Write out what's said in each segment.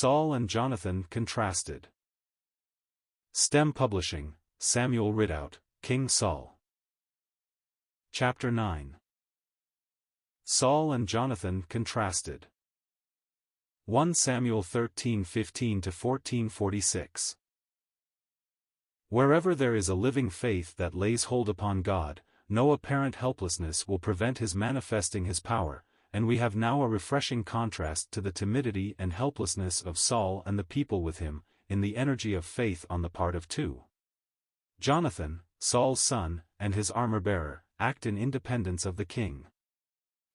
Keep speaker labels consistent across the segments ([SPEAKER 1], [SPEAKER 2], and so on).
[SPEAKER 1] Saul and Jonathan Contrasted. Stem Publishing, Samuel Ridout, King Saul. Chapter 9. Saul and Jonathan Contrasted. 1 Samuel 13:15-14:46. Wherever there is a living faith that lays hold upon God, no apparent helplessness will prevent his manifesting his power, and we have now a refreshing contrast to the timidity and helplessness of Saul and the people with him, in the energy of faith on the part of two. Jonathan, Saul's son, and his armor-bearer, act in independence of the king.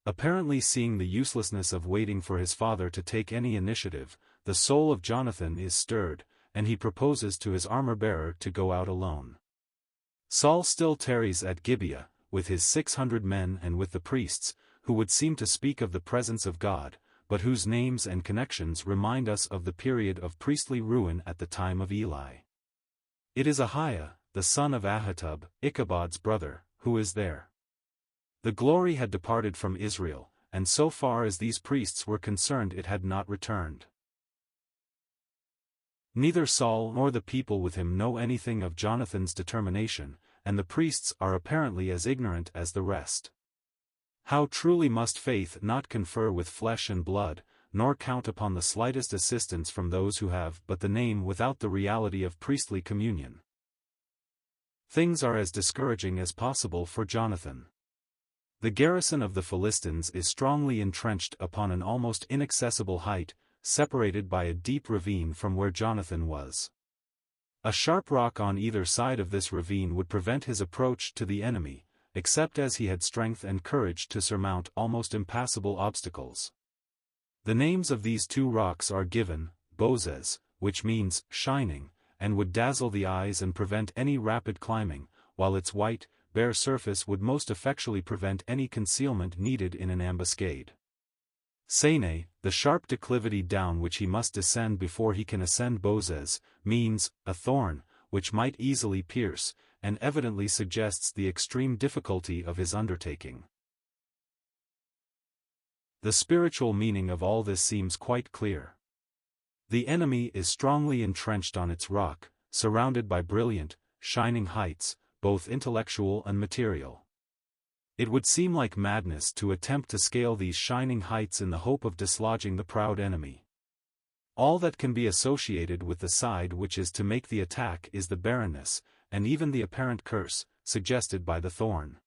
[SPEAKER 1] Apparently seeing the uselessness of waiting for his father to take any initiative, the soul of Jonathan is stirred, and he proposes to his armor-bearer to go out alone. Saul still tarries at Gibeah, with his 600 men and with the priests, who would seem to speak of the presence of God, but whose names and connections remind us of the period of priestly ruin at the time of Eli. It is Ahiah, the son of Ahitub, Ichabod's brother, who is there. The glory had departed from Israel, and so far as these priests were concerned it had not returned. Neither Saul nor the people with him know anything of Jonathan's determination, and the priests are apparently as ignorant as the rest. How truly must faith not confer with flesh and blood, nor count upon the slightest assistance from those who have but the name without the reality of priestly communion. Things are as discouraging as possible for Jonathan. The garrison of the Philistines is strongly entrenched upon an almost inaccessible height, separated by a deep ravine from where Jonathan was. A sharp rock on either side of this ravine would prevent his approach to the enemy, except as he had strength and courage to surmount almost impassable obstacles. The names of these two rocks are given, Bozez, which means shining, and would dazzle the eyes and prevent any rapid climbing, while its white, bare surface would most effectually prevent any concealment needed in an ambuscade. Sene, the sharp declivity down which he must descend before he can ascend Bozez, means a thorn, which might easily pierce, and evidently suggests the extreme difficulty of his undertaking. The spiritual meaning of all this seems quite clear. The enemy is strongly entrenched on its rock, surrounded by brilliant, shining heights, both intellectual and material. It would seem like madness to attempt to scale these shining heights in the hope of dislodging the proud enemy. All that can be associated with the side which is to make the attack is the barrenness, and even the apparent curse, suggested by the thorn.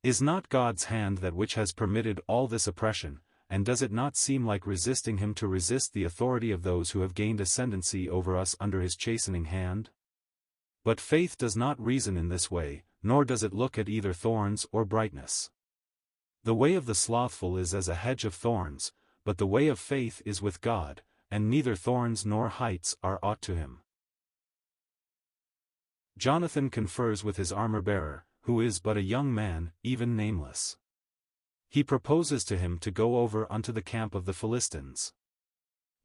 [SPEAKER 1] Is not God's hand that which has permitted all this oppression, and does it not seem like resisting him to resist the authority of those who have gained ascendancy over us under his chastening hand? But faith does not reason in this way, nor does it look at either thorns or brightness. The way of the slothful is as a hedge of thorns, but the way of faith is with God, and neither thorns nor heights are aught to him. Jonathan confers with his armor-bearer, who is but a young man, even nameless. He proposes to him to go over unto the camp of the Philistines.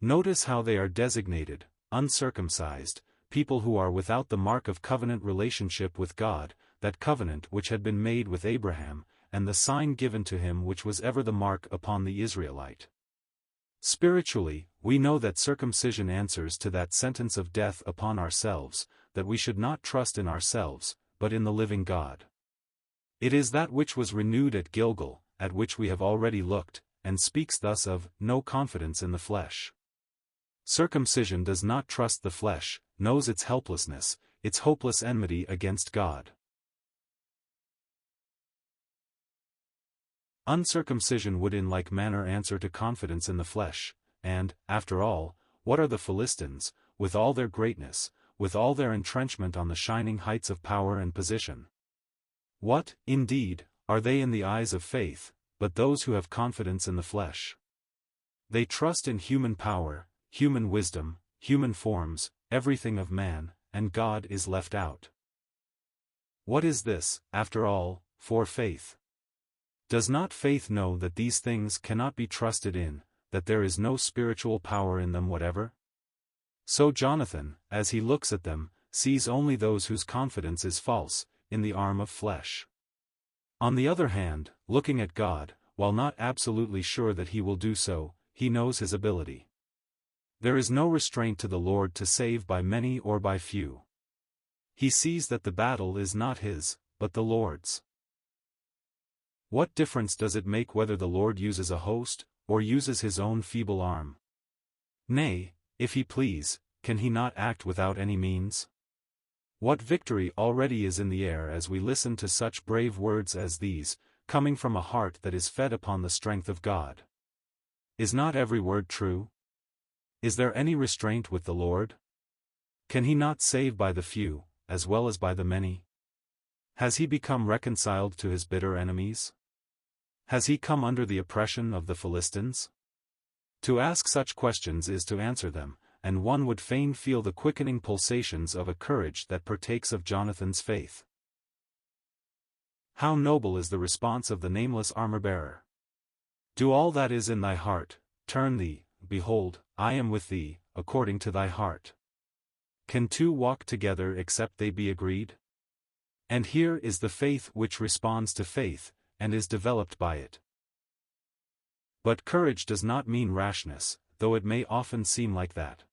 [SPEAKER 1] Notice how they are designated, uncircumcised, people who are without the mark of covenant relationship with God, that covenant which had been made with Abraham, and the sign given to him which was ever the mark upon the Israelite. Spiritually, we know that circumcision answers to that sentence of death upon ourselves, that we should not trust in ourselves, but in the living God. It is that which was renewed at Gilgal, at which we have already looked, and speaks thus of no confidence in the flesh. Circumcision does not trust the flesh, knows its helplessness, its hopeless enmity against God. Uncircumcision would in like manner answer to confidence in the flesh, and, after all, what are the Philistines, with all their greatness, with all their entrenchment on the shining heights of power and position? What, indeed, are they in the eyes of faith, but those who have confidence in the flesh? They trust in human power, human wisdom, human forms, everything of man, and God is left out. What is this, after all, for faith? Does not faith know that these things cannot be trusted in, that there is no spiritual power in them whatever? So Jonathan, as he looks at them, sees only those whose confidence is false, in the arm of flesh. On the other hand, looking at God, while not absolutely sure that he will do so, he knows his ability. There is no restraint to the Lord to save by many or by few. He sees that the battle is not his, but the Lord's. What difference does it make whether the Lord uses a host, or uses his own feeble arm? Nay, if he please, can he not act without any means? What victory already is in the air as we listen to such brave words as these, coming from a heart that is fed upon the strength of God. Is not every word true? Is there any restraint with the Lord? Can he not save by the few, as well as by the many? Has he become reconciled to his bitter enemies? Has he come under the oppression of the Philistines? To ask such questions is to answer them, and one would fain feel the quickening pulsations of a courage that partakes of Jonathan's faith. How noble is the response of the nameless armor-bearer! Do all that is in thy heart, turn thee, behold, I am with thee, according to thy heart. Can two walk together except they be agreed? And here is the faith which responds to faith, and is developed by it. But courage does not mean rashness, though it may often seem like that.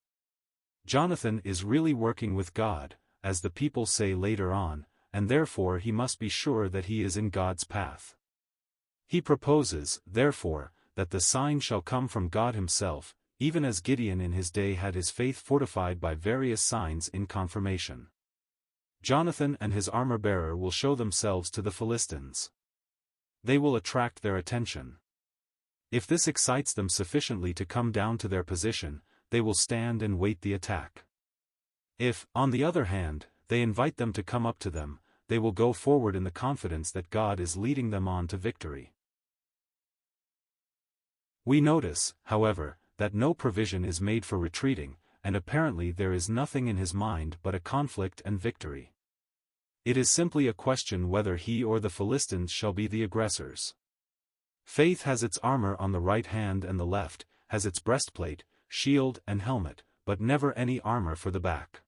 [SPEAKER 1] Jonathan is really working with God, as the people say later on, and therefore he must be sure that he is in God's path. He proposes, therefore, that the sign shall come from God himself, even as Gideon in his day had his faith fortified by various signs in confirmation. Jonathan and his armor-bearer will show themselves to the Philistines. They will attract their attention. If this excites them sufficiently to come down to their position, they will stand and wait the attack. If, on the other hand, they invite them to come up to them, they will go forward in the confidence that God is leading them on to victory. We notice, however, that no provision is made for retreating, and apparently there is nothing in his mind but a conflict and victory. It is simply a question whether he or the Philistines shall be the aggressors. Faith has its armor on the right hand and the left, has its breastplate, shield and helmet, but never any armor for the back.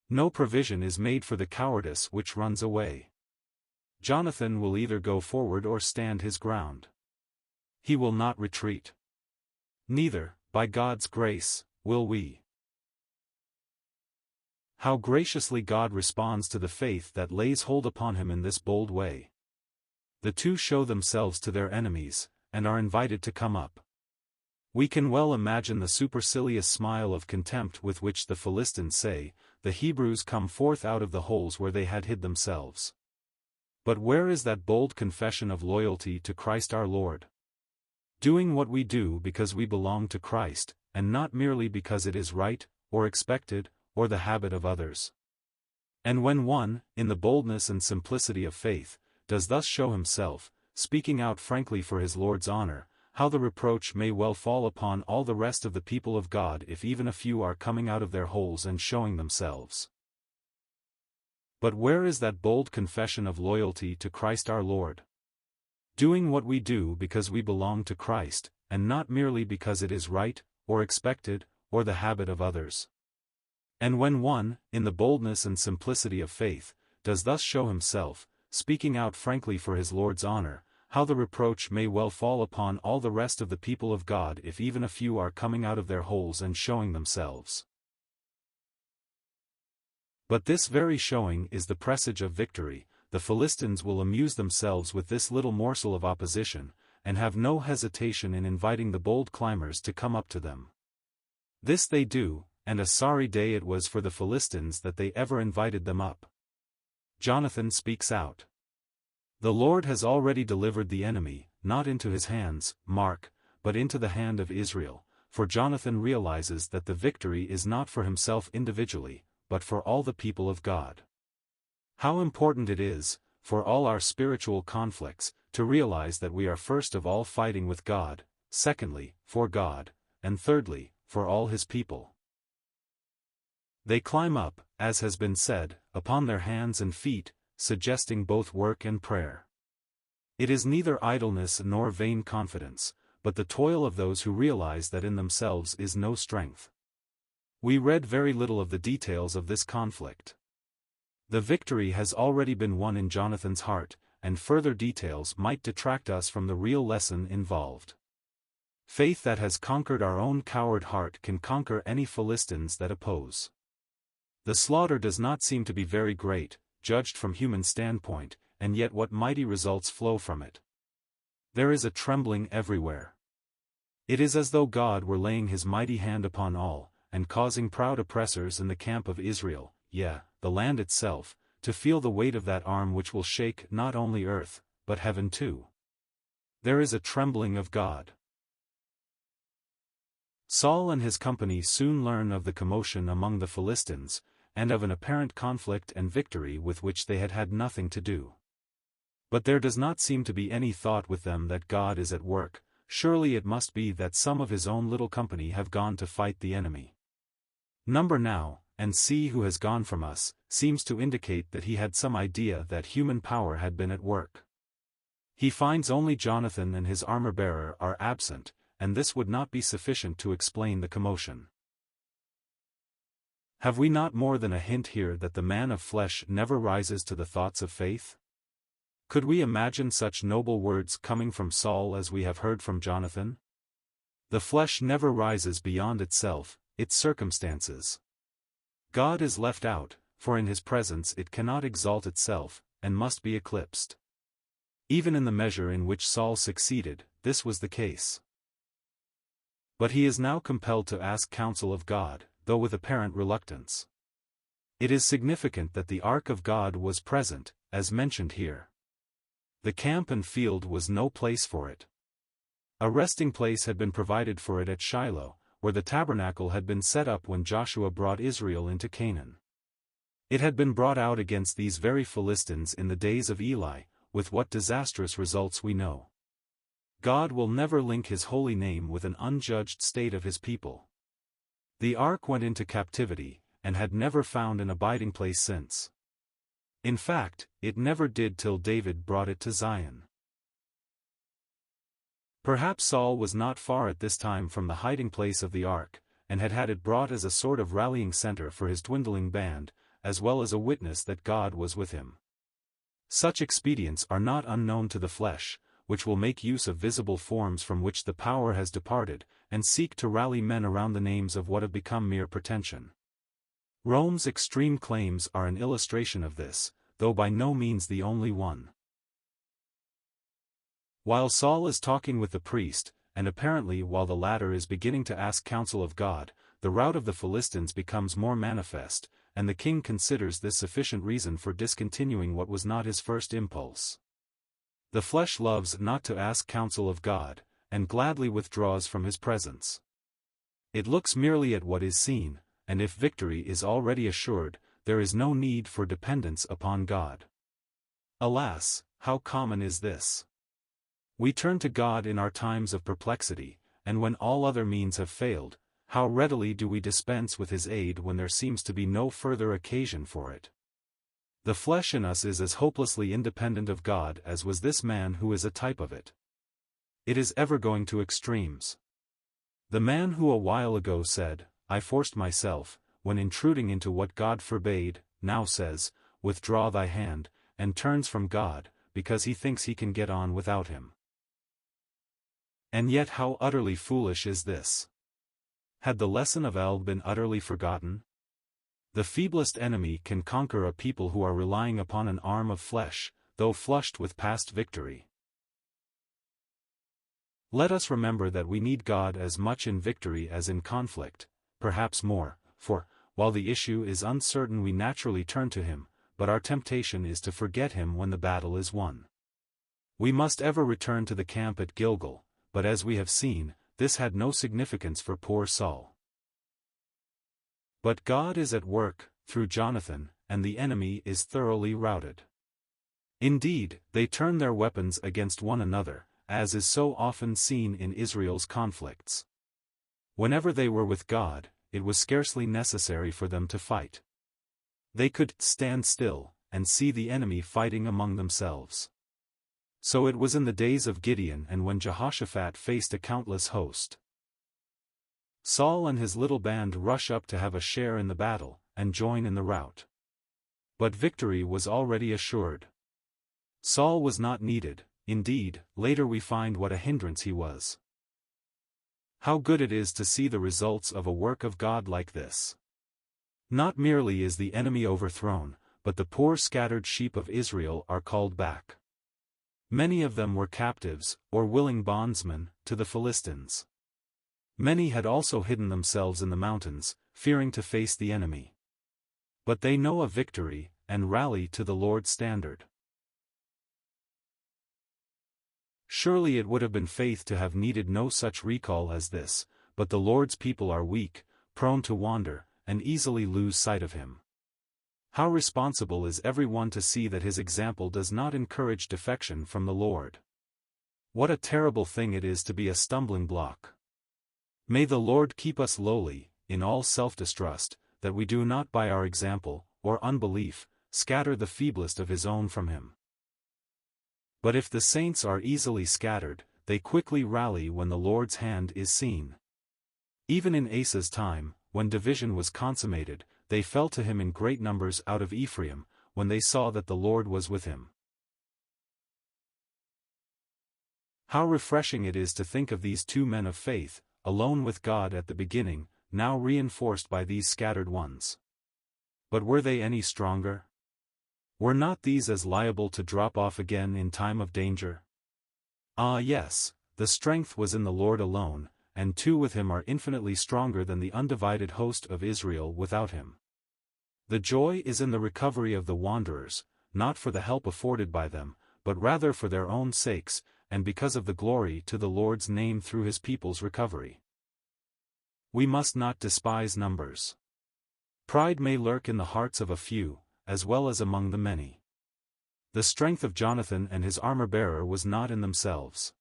[SPEAKER 1] No provision is made for the cowardice which runs away. Jonathan will either go forward or stand his ground. He will not retreat. Neither, by God's grace, will we. How graciously God responds to the faith that lays hold upon him in this bold way. The two show themselves to their enemies, and are invited to come up. We can well imagine the supercilious smile of contempt with which the Philistines say, "The Hebrews come forth out of the holes where they had hid themselves." But where is that bold confession of loyalty to Christ our Lord? Doing what we do because we belong to Christ, and not merely because it is right, or expected, or the habit of others. And when one, in the boldness and simplicity of faith, does thus show himself, speaking out frankly for his Lord's honor, how the reproach may well fall upon all the rest of the people of God if even a few are coming out of their holes and showing themselves. But where is that bold confession of loyalty to Christ our Lord? Doing what we do because we belong to Christ, and not merely because it is right, or expected, or the habit of others. And when one, in the boldness and simplicity of faith, does thus show himself, speaking out frankly for his Lord's honor, how the reproach may well fall upon all the rest of the people of God if even a few are coming out of their holes and showing themselves. But this very showing is the presage of victory. The Philistines will amuse themselves with this little morsel of opposition, and have no hesitation in inviting the bold climbers to come up to them. This they do, and a sorry day it was for the Philistines that they ever invited them up. Jonathan speaks out. The Lord has already delivered the enemy, not into his hands, Mark, but into the hand of Israel, for Jonathan realizes that the victory is not for himself individually, but for all the people of God. How important it is, for all our spiritual conflicts, to realize that we are first of all fighting with God, secondly, for God, and thirdly, for all his people. They climb up, as has been said, upon their hands and feet, suggesting both work and prayer. It is neither idleness nor vain confidence, but the toil of those who realize that in themselves is no strength. We read very little of the details of this conflict. The victory has already been won in Jonathan's heart, and further details might detract us from the real lesson involved. Faith that has conquered our own coward heart can conquer any Philistines that oppose. The slaughter does not seem to be very great, judged from human standpoint, and yet what mighty results flow from it. There is a trembling everywhere. It is as though God were laying his mighty hand upon all, and causing proud oppressors in the camp of Israel, the land itself, to feel the weight of that arm which will shake not only earth, but heaven too. There is a trembling of God. Saul and his company soon learn of the commotion among the Philistines, and of an apparent conflict and victory with which they had had nothing to do. But there does not seem to be any thought with them that God is at work. Surely it must be that some of his own little company have gone to fight the enemy. Number now, and see who has gone from us, seems to indicate that he had some idea that human power had been at work. He finds only Jonathan and his armor-bearer are absent, and this would not be sufficient to explain the commotion. Have we not more than a hint here that the man of flesh never rises to the thoughts of faith? Could we imagine such noble words coming from Saul as we have heard from Jonathan? The flesh never rises beyond itself, its circumstances. God is left out, for in his presence it cannot exalt itself, and must be eclipsed. Even in the measure in which Saul succeeded, this was the case. But he is now compelled to ask counsel of God, though with apparent reluctance. It is significant that the ark of God was present, as mentioned here. The camp and field was no place for it. A resting place had been provided for it at Shiloh, where the tabernacle had been set up when Joshua brought Israel into Canaan. It had been brought out against these very Philistines in the days of Eli, with what disastrous results we know. God will never link his holy name with an unjudged state of his people. The ark went into captivity, and had never found an abiding place since. In fact, it never did till David brought it to Zion. Perhaps Saul was not far at this time from the hiding place of the ark, and had had it brought as a sort of rallying center for his dwindling band, as well as a witness that God was with him. Such expedients are not unknown to the flesh, which will make use of visible forms from which the power has departed, and seek to rally men around the names of what have become mere pretension. Rome's extreme claims are an illustration of this, though by no means the only one. While Saul is talking with the priest, and apparently while the latter is beginning to ask counsel of God, the rout of the Philistines becomes more manifest, and the king considers this sufficient reason for discontinuing what was not his first impulse. The flesh loves not to ask counsel of God, and gladly withdraws from his presence. It looks merely at what is seen, and if victory is already assured, there is no need for dependence upon God. Alas, how common is this! We turn to God in our times of perplexity, and when all other means have failed, how readily do we dispense with his aid when there seems to be no further occasion for it. The flesh in us is as hopelessly independent of God as was this man who is a type of it. It is ever going to extremes. The man who a while ago said, "I forced myself," when intruding into what God forbade, now says, "Withdraw thy hand," and turns from God, because he thinks he can get on without him. And yet how utterly foolish is this! Had the lesson of El been utterly forgotten? The feeblest enemy can conquer a people who are relying upon an arm of flesh, though flushed with past victory. Let us remember that we need God as much in victory as in conflict, perhaps more, for, while the issue is uncertain we naturally turn to him, but our temptation is to forget him when the battle is won. We must ever return to the camp at Gilgal, but as we have seen, this had no significance for poor Saul. But God is at work, through Jonathan, and the enemy is thoroughly routed. Indeed, they turn their weapons against one another, as is so often seen in Israel's conflicts. Whenever they were with God, it was scarcely necessary for them to fight. They could stand still, and see the enemy fighting among themselves. So it was in the days of Gideon and when Jehoshaphat faced a countless host. Saul and his little band rush up to have a share in the battle, and join in the rout. But victory was already assured. Saul was not needed, indeed, later we find what a hindrance he was. How good it is to see the results of a work of God like this. Not merely is the enemy overthrown, but the poor scattered sheep of Israel are called back. Many of them were captives, or willing bondsmen, to the Philistines. Many had also hidden themselves in the mountains, fearing to face the enemy. But they know of victory, and rally to the Lord's standard. Surely it would have been faith to have needed no such recall as this, but the Lord's people are weak, prone to wander, and easily lose sight of Him. How responsible is everyone to see that his example does not encourage defection from the Lord. What a terrible thing it is to be a stumbling block. May the Lord keep us lowly, in all self-distrust, that we do not by our example, or unbelief, scatter the feeblest of His own from Him. But if the saints are easily scattered, they quickly rally when the Lord's hand is seen. Even in Asa's time, when division was consummated, they fell to him in great numbers out of Ephraim, when they saw that the Lord was with him. How refreshing it is to think of these two men of faith, alone with God at the beginning, now reinforced by these scattered ones. But were they any stronger? Were not these as liable to drop off again in time of danger? Ah yes, the strength was in the Lord alone, and two with Him are infinitely stronger than the undivided host of Israel without Him. The joy is in the recovery of the wanderers, not for the help afforded by them, but rather for their own sakes, and because of the glory to the Lord's name through His people's recovery. We must not despise numbers. Pride may lurk in the hearts of a few, as well as among the many. The strength of Jonathan and his armor-bearer was not in themselves.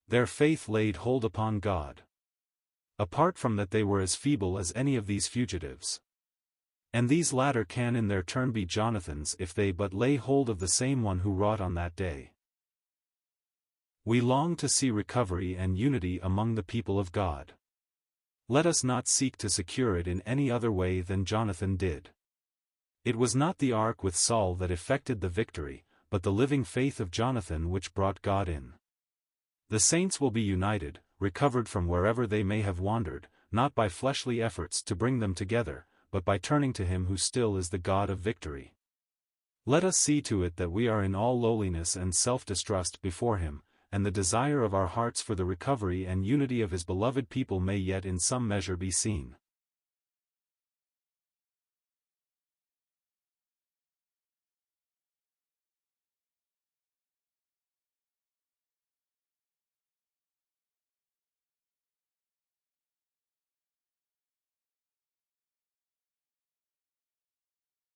[SPEAKER 1] Their faith laid hold upon God. Apart from that, they were as feeble as any of these fugitives. And these latter can in their turn be Jonathan's if they but lay hold of the same one who wrought on that day. We long to see recovery and unity among the people of God. Let us not seek to secure it in any other way than Jonathan did. It was not the ark with Saul that effected the victory, but the living faith of Jonathan which brought God in. The saints will be united, recovered from wherever they may have wandered, not by fleshly efforts to bring them together, but by turning to Him who still is the God of victory. Let us see to it that we are in all lowliness and self-distrust before Him, and the desire of our hearts for the recovery and unity of His beloved people may yet in some measure be seen.